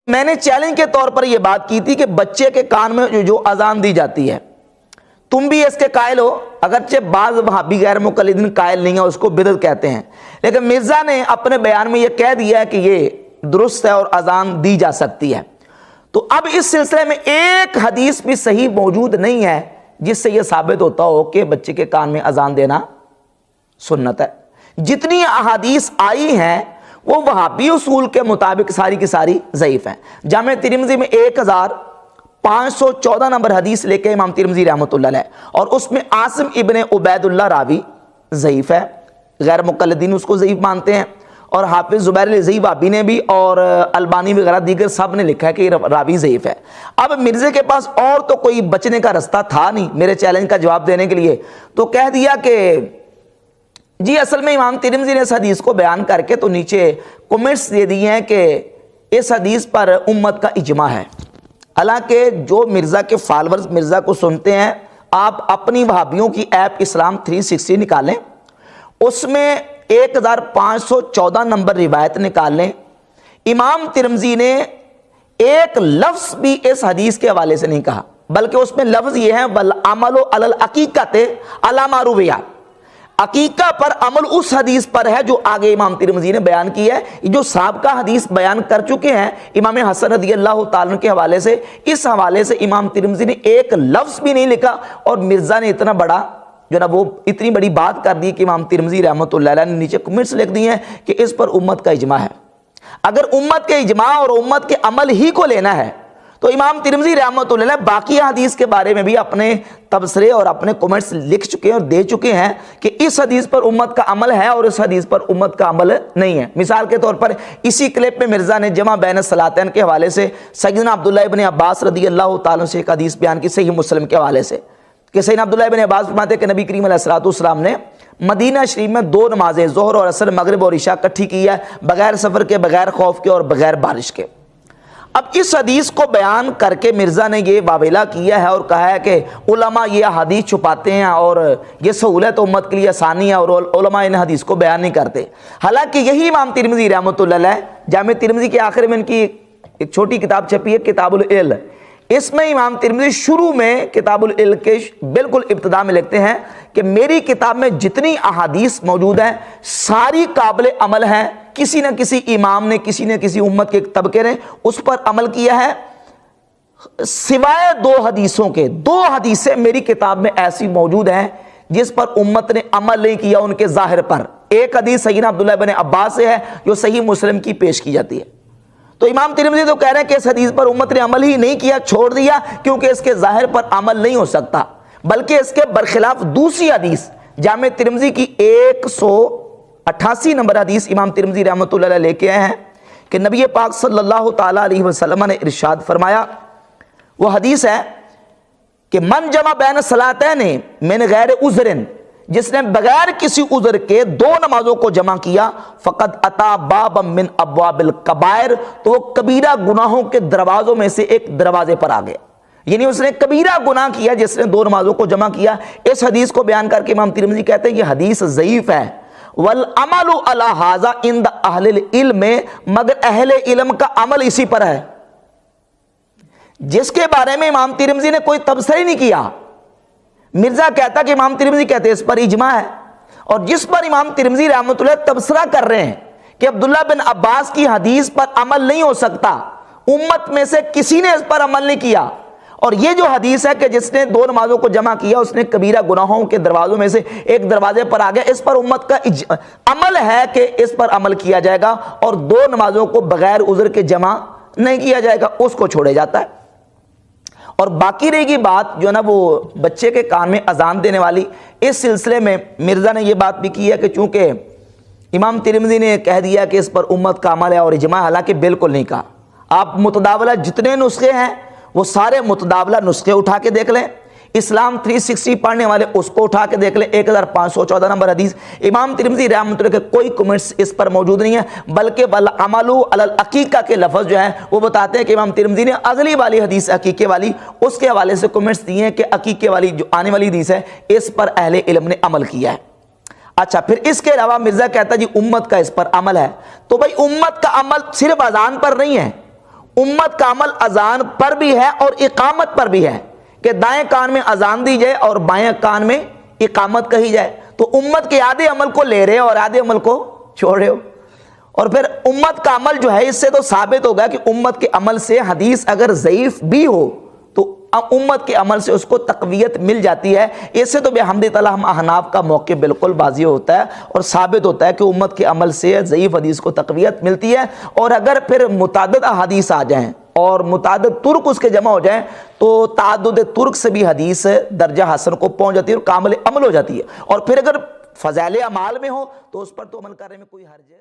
میں نے چیلنج کے طور پر یہ بات کی تھی کہ بچے کے کان میں جو اذان دی جاتی ہے تم بھی اس کے قائل ہو، اگرچہ بعض وہابی غیر مقلدین قائل نہیں ہے، اس کو بدعت کہتے ہیں، لیکن مرزا نے اپنے بیان میں یہ کہہ دیا ہے کہ یہ درست ہے اور اذان دی جا سکتی ہے۔ تو اب اس سلسلے میں ایک حدیث بھی صحیح موجود نہیں ہے جس سے یہ ثابت ہوتا ہو کہ بچے کے کان میں اذان دینا سنت ہے۔ جتنی احادیث آئی ہیں وہ وہابی اصول کے مطابق ساری کی ساری ضعیف ہیں۔ جامع ترمذی میں 1514 نمبر حدیث لے کے امام ترمذی رحمۃ اللہ علیہ، اور اس میں عاصم ابن عبید اللہ راوی ضعیف ہے، غیر مقلدین اس کو ضعیف مانتے ہیں، اور حافظ زبیر الضعیف وہابی نے بھی اور البانی وغیرہ دیگر سب نے لکھا ہے کہ یہ راوی ضعیف ہے۔ اب مرزے کے پاس اور تو کوئی بچنے کا رستہ تھا نہیں میرے چیلنج کا جواب دینے کے لیے، تو کہہ دیا کہ جی اصل میں امام ترمذی نے اس حدیث کو بیان کر کے تو نیچے کمنٹس دے دیے ہیں کہ اس حدیث پر امت کا اجماع ہے۔ حالانکہ جو مرزا کے فالورز مرزا کو سنتے ہیں، آپ اپنی وہابیوں کی ایپ اسلام 360 نکالیں، اس میں 1514 نمبر روایت نکال لیں، امام ترمذی نے ایک لفظ بھی اس حدیث کے حوالے سے نہیں کہا، بلکہ اس میں لفظ یہ ہے وَالْعَمَلُ عَلَى الْعَقِيقَةِ عَلَى مَا رُوِيَ، عقیقہ پر عمل اس حدیث پر ہے جو آگے امام ترمذی نے بیان کی ہے۔ جو سابقہ حدیث بیان کر چکے ہیں امام حسن رضی اللہ تعالیٰ کے حوالے سے، اس حوالے سے امام ترمذی نے ایک لفظ بھی نہیں لکھا، اور مرزا نے اتنا بڑا جو نا وہ اتنی بڑی بات کر دی کہ امام ترمذی رحمۃ اللہ علیہ نے نیچے کمنٹس لکھ دی ہیں کہ اس پر امت کا اجماع ہے۔ اگر امت کے اجماع اور امت کے عمل ہی کو لینا ہے تو امام ترمذی رحمۃ اللہ علیہ باقی حدیث کے بارے میں بھی اپنے تبصرے اور اپنے کمنٹس لکھ چکے ہیں اور دے چکے ہیں کہ اس حدیث پر امت کا عمل ہے اور اس حدیث پر امت کا عمل نہیں ہے۔ مثال کے طور پر اسی کلپ میں مرزا نے جمع بین الصلاتین کے حوالے سے سیدنا عبداللہ ابن عباس رضی اللہ تعالیٰ سے ایک حدیث بیان کی صحیح مسلم کے حوالے سے کہ سیدنا عبداللہ ابن عباس فرماتے ہیں کہ نبی کریم علیہ السلام نے مدینہ شریف میں 2 نمازیں ظہر اور عصر، مغرب اور عشاء اکٹھی کی ہے، بغیر سفر کے، بغیر خوف کے اور بغیر بارش کے۔ اب اس حدیث کو بیان کر کے مرزا نے یہ واویلا کیا ہے اور کہا ہے کہ علماء یہ حدیث چھپاتے ہیں اور یہ سہولت امت کے لیے آسانی ہے اور علماء ان حدیث کو بیان نہیں کرتے۔ حالانکہ یہی امام ترمذی رحمۃ اللہ علیہ جامع ترمذی کے آخر میں ان کی ایک چھوٹی کتاب چھپی ہے کتاب العلم، اس میں امام ترمذی شروع میں کتاب العلم کے بالکل ابتدا میں لکھتے ہیں کہ میری کتاب میں جتنی احادیث موجود ہیں ساری قابل عمل ہیں، کسی نہ کسی امام نے، کسی نہ کسی امت کے طبقے نے اس پر عمل کیا ہے، سوائے 2 حدیثوں کے۔ 2 حدیثیں میری کتاب میں ایسی موجود ہیں جس پر امت نے عمل نہیں کیا ان کے ظاہر پر۔ ایک حدیث سیدنا عبداللہ بن عباس سے ہے جو صحیح مسلم کی پیش کی جاتی ہے۔ تو امام ترمذی تو کہہ رہے ہیں کہ اس حدیث پر امت نے عمل ہی نہیں کیا، چھوڑ دیا، کیونکہ اس کے ظاہر پر عمل نہیں ہو سکتا، بلکہ اس کے برخلاف دوسری حدیث جامع ترمذی کی 188 نمبر حدیث امام ترمذی رحمۃ اللہ علیہ لے کے آئے ہیں کہ نبی پاک صلی اللہ تعالیٰ علیہ وسلم نے ارشاد فرمایا، وہ حدیث ہے کہ من جمع بین الصلاتین من غیر عذر، جس نے بغیر کسی عذر کے 2 نمازوں کو جمع کیا، فقد اتا بابا من ابواب الکبائر، تو وہ کبیرہ گناہوں کے دروازوں میں سے ایک دروازے پر آ گیا، یعنی اس نے کبیرہ گناہ کیا جس نے 2 نمازوں کو جمع کیا۔ اس حدیث کو بیان کر کے امام ترمذی کہتے ہیں یہ حدیث ضعیف ہے، والعمل علی ھذا عند اہل العلم، مگر اہل علم کا عمل اسی پر ہے، جس کے بارے میں امام ترمذی نے کوئی تبصرہ ہی نہیں کیا۔ مرزا کہتا کہ امام ترمذی کہتے اس پر اجماع ہے، اور جس پر امام ترمذی رحمۃ اللہ تبصرہ کر رہے ہیں کہ عبداللہ بن عباس کی حدیث پر عمل نہیں ہو سکتا، امت میں سے کسی نے اس پر عمل نہیں کیا، اور یہ جو حدیث ہے کہ جس نے 2 نمازوں کو جمع کیا اس نے کبیرہ گناہوں کے دروازوں میں سے ایک دروازے پر آ گیا، اس پر امت کا عمل ہے کہ اس پر عمل کیا جائے گا، اور 2 نمازوں کو بغیر عذر کے جمع نہیں کیا جائے گا، اس کو چھوڑے جاتا ہے۔ اور باقی رہے گی بات جو نا وہ بچے کے کان میں اذان دینے والی، اس سلسلے میں مرزا نے یہ بات بھی کی ہے کہ چونکہ امام ترمذی نے کہہ دیا کہ اس پر امت کا عمل ہے اور اجماع، حالانکہ بالکل نہیں کہا۔ آپ متداولہ جتنے نسخے ہیں وہ سارے متداولہ نسخے اٹھا کے دیکھ لیں، اسلام 360 پڑھنے والے اس کو اٹھا کے دیکھ لیں، 1514 نمبر حدیث امام ترمذی رحمۃ اللہ کے کوئی کمنٹس اس پر موجود نہیں ہے، بلکہ والعمل علی العقیقہ کے لفظ جو ہیں وہ بتاتے ہیں کہ امام ترمذی نے اگلی والی حدیث عقیقے والی اس کے حوالے سے کمنٹس دیے ہیں کہ عقیقے والی جو آنے والی حدیث ہے اس پر اہل علم نے عمل کیا ہے۔ اچھا، پھر اس کے علاوہ مرزا کہتا جی امت کا اس پر عمل ہے، تو بھائی امت کا عمل صرف اذان پر نہیں ہے، امت کا عمل اذان پر بھی ہے اور اقامت پر بھی ہے کہ دائیں کان میں اذان دی جائے اور بائیں کان میں اقامت کہی جائے. تو امت کے آدھے عمل کو لے رہے ہو اور آدھے عمل کو چھوڑ رہے ہو. اور پھر امت کا عمل جو ہے اس سے تو ثابت ہوگا کہ امت کے عمل سے حدیث اگر ضعیف بھی ہو تو امت کے عمل سے اس کو تقویت مل جاتی ہے. اس سے تو بحمد تعالی ہم احناف کا موقع بالکل واضح ہوتا ہے اور ثابت ہوتا ہے کہ امت کے عمل سے ضعیف حدیث کو تقویت ملتی ہے. اور اگر پھر متعدد احادیث آ جائیں اور متعدد ترک اس کے جمع ہو جائیں تو تعدد ترک سے بھی حدیث درجہ حسن کو پہنچ جاتی ہے اور کامل عمل ہو جاتی ہے. اور پھر اگر فضائل اعمال میں ہو تو اس پر تو عمل کرنے میں کوئی حرج ہے.